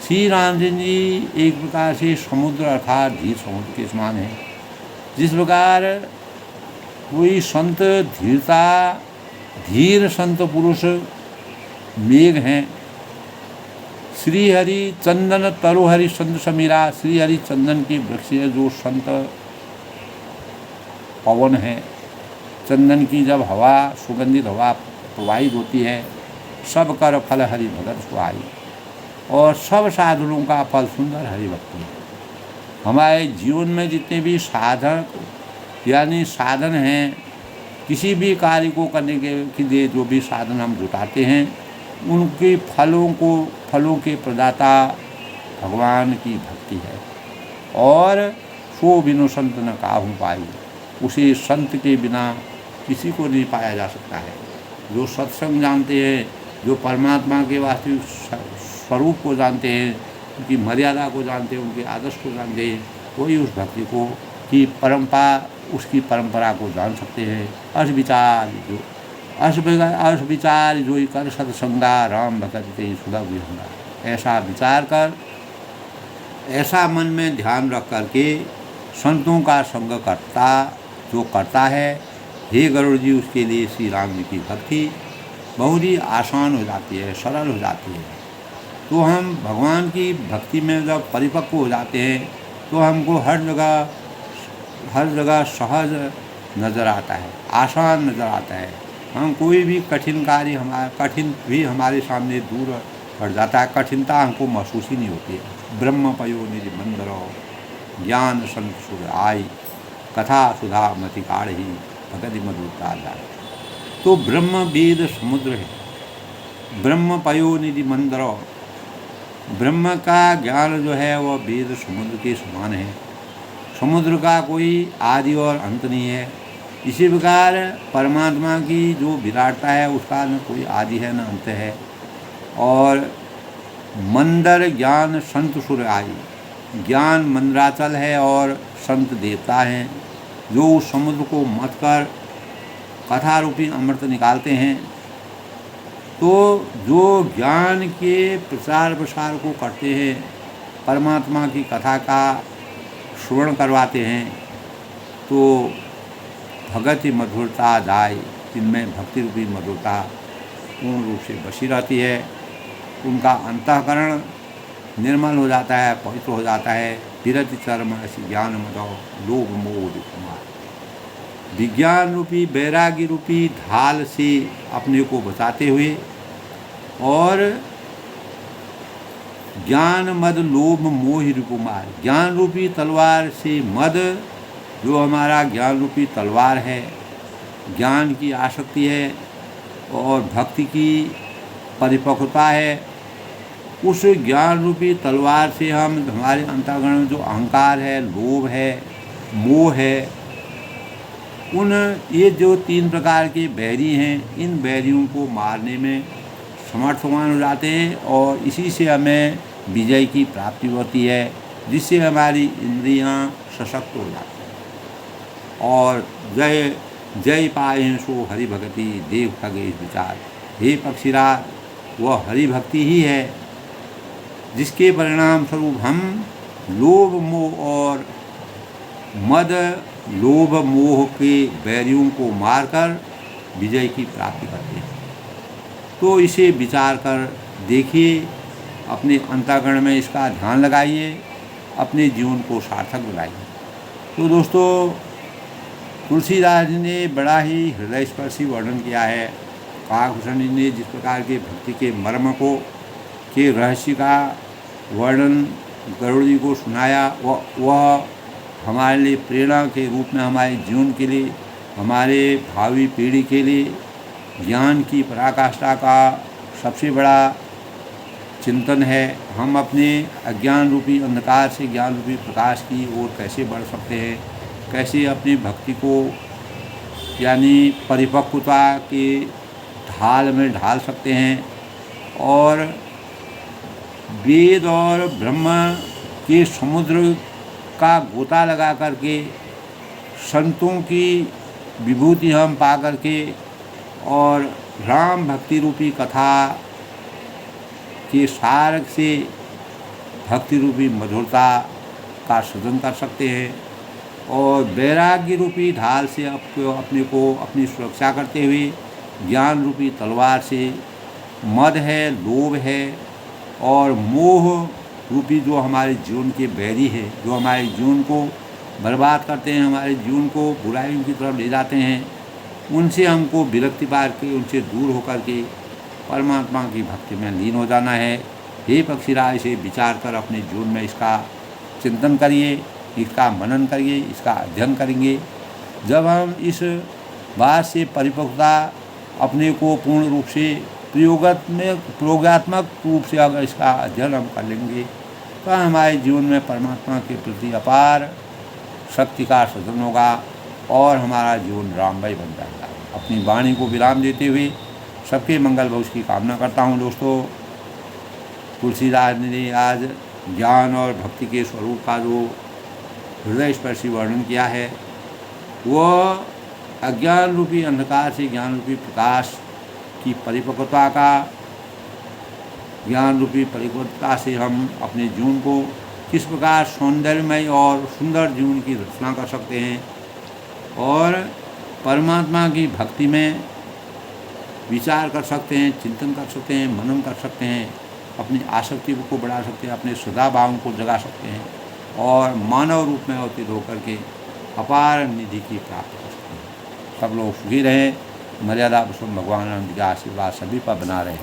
श्री रामचंद्र जी एक प्रकार से समुद्र अर्थात धीर समुद्र के समान है। जिस प्रकार कोई संत धीर संत पुरुष मेघ हैं, श्री हरि चंदन तरु हरि संत समीरा। श्री हरि चंदन के वृक्ष है जो संत पवन है। चंदन की जब हवा, सुगंधित हवा प्रवाहित होती है, सब कर फल हरि भगत सुहाई। और सब साधनों का फल सुंदर हरि भक्ति है। हमारे जीवन में जितने भी साधक यानी साधन हैं, किसी भी कार्य को करने के लिए जो भी साधन हम जुटाते हैं, उनके फलों के प्रदाता भगवान की भक्ति है। और सो बिनु संत न काहू पाई, उसे संत के बिना किसी को नहीं पाया जा सकता है। जो सत्संग जानते हैं, जो परमात्मा के वास्तविक स्वरूप को जानते हैं, उनकी मर्यादा को जानते हैं, उनके आदर्श को जानते हैं, वही उस भक्ति को उसकी परंपरा को जान सकते हैं। अस विचार जो कर सत्संगा, राम भगत ते सुधा विहंगा। ऐसा विचार कर, ऐसा मन में ध्यान रख करके संतों का संग करता है, हे गरुड़ जी, उसके लिए श्री राम जी की भक्ति बहुत ही आसान हो जाती है, सरल हो जाती है। तो हम भगवान की भक्ति में जब परिपक्व हो जाते हैं, तो हमको हर जगह सहज नज़र आता है, आसान नज़र आता है। हम कोई भी कठिन भी हमारे सामने दूर हट जाता है। कठिनता हमको महसूस ही नहीं होती है। ब्रह्म पयो निज मंदरो, ज्ञान संत सुर आई। कथा सुधा मति काढ़ी, भगति मधुरता जाए। तो ब्रह्म वेद समुद्र है। ब्रह्म पयो निधि मंदरो, ब्रह्म का ज्ञान जो है वह वेद समुद्र के समान है। समुद्र का कोई आदि और अंत नहीं है। इसी प्रकार परमात्मा की जो विराटता है, उसका न कोई आदि है न अंत है। और मंदर ज्ञान संत सुर आई, ज्ञान मंदराचल है और संत देवता हैं, जो उस समुद्र को मथ कर कथा रूपी अमृत निकालते हैं। तो जो ज्ञान के प्रचार प्रसार को करते हैं, परमात्मा की कथा का श्रवण करवाते हैं, तो भगति मधुरता जाए, जिनमें भक्ति रूपी मधुरता पूर्ण रूप से बसी रहती है। उनका अंतःकरण निर्मल हो जाता है, पवित्र हो जाता है। विरति चरम ऐसी ज्ञान मदो लोभ मोह कुमार। विज्ञान रूपी वैराग्य रूपी ढाल से अपने को बचाते हुए और ज्ञान मद लोभ मोह कुमार, ज्ञान रूपी तलवार से मद, जो हमारा ज्ञान रूपी तलवार है, ज्ञान की आसक्ति है और भक्ति की परिपक्वता है, उस ज्ञान रूपी तलवार से हम हमारे अंतःकरण में जो अहंकार है, लोभ है, मोह है, ये जो 3 प्रकार के बैरी हैं, इन बैरियों को मारने में समर्थवान हो जाते हैं और इसी से हमें विजय की प्राप्ति होती है, जिससे हमारी इंद्रियां सशक्त हो जाती हैं और जय जय पाए सो हरि भक्ति देव खगेश विचार। हे पक्षीराज, वह हरि भक्ति ही है जिसके परिणाम स्वरूप हम लोभ मोह और मद लोभ मोह के बैरियों को मारकर विजय की प्राप्ति करते हैं। तो इसे विचार कर देखिए, अपने अंतःकरण में इसका ध्यान लगाइए, अपने जीवन को सार्थक बनाइए। तो दोस्तों, तुलसीदास जी ने बड़ा ही हृदय स्पर्शी वर्णन किया है। काकभूषण जी ने जिस प्रकार के भक्ति के मर्म को के रहस्य का वर्णन गरुड़ जी को सुनाया, वह हमारे लिए प्रेरणा के रूप में हमारे जीवन के लिए, हमारे भावी पीढ़ी के लिए ज्ञान की पराकाष्ठा का सबसे बड़ा चिंतन है। हम अपने अज्ञान रूपी अंधकार से ज्ञान रूपी प्रकाश की ओर कैसे बढ़ सकते हैं, कैसे अपनी भक्ति को यानी परिपक्वता के ढाल में ढाल सकते हैं और वेद और ब्रह्म के समुद्र का गोता लगा करके संतों की विभूति हम पा करके और राम भक्ति रूपी कथा के सार से भक्ति रूपी मधुरता का सृजन कर सकते हैं और वैराग्य रूपी ढाल से अपने को अपनी सुरक्षा करते हुए ज्ञान रूपी तलवार से मद है, लोभ है और मोह रूपी जो हमारे जीवन के बैरी है, जो हमारे जीवन को बर्बाद करते हैं, हमारे जीवन को बुराइयों की तरफ ले जाते हैं, उनसे हमको विरक्ति पार के उनसे दूर होकर के परमात्मा की भक्ति में लीन हो जाना है। हे पक्षीराज, इसे विचार कर अपने जीवन में इसका चिंतन करिए, इसका मनन करिए, इसका अध्ययन करेंगे। जब हम इस बात से परिपक्वता अपने को पूर्ण रूप से प्रयोगात्मक रूप से अगर इसका अध्ययन हम कर लेंगे तो हमारे जीवन में परमात्मा के प्रति अपार शक्ति का सृजन होगा और हमारा जीवन राममय बन जाएगा। अपनी वाणी को विराम देते हुए सबके मंगल भविष्य की कामना करता हूँ। दोस्तों, तुलसीदास ने आज ज्ञान और भक्ति के स्वरूप का जो हृदय स्पर्शी वर्णन किया है, वह अज्ञान रूपी अंधकार से ज्ञान रूपी प्रकाश की परिपक्वता का, ज्ञान रूपी परिपक्वता से हम अपने जीवन को किस प्रकार सौंदर्यमय और सुंदर जीवन की रचना कर सकते हैं और परमात्मा की भक्ति में विचार कर सकते हैं, चिंतन कर सकते हैं, मनन कर सकते हैं, अपनी आसक्ति को बढ़ा सकते हैं, अपने सदा भाव को जगा सकते हैं और मानव रूप में अवतीर्ण होकर के अपार निधि की प्राप्ति कर सकते हैं। सब लोग सुखी रहें। मर्यादा पुरुषोत्तम भगवान आनंद का आशीर्वाद सभी पर बना रहे।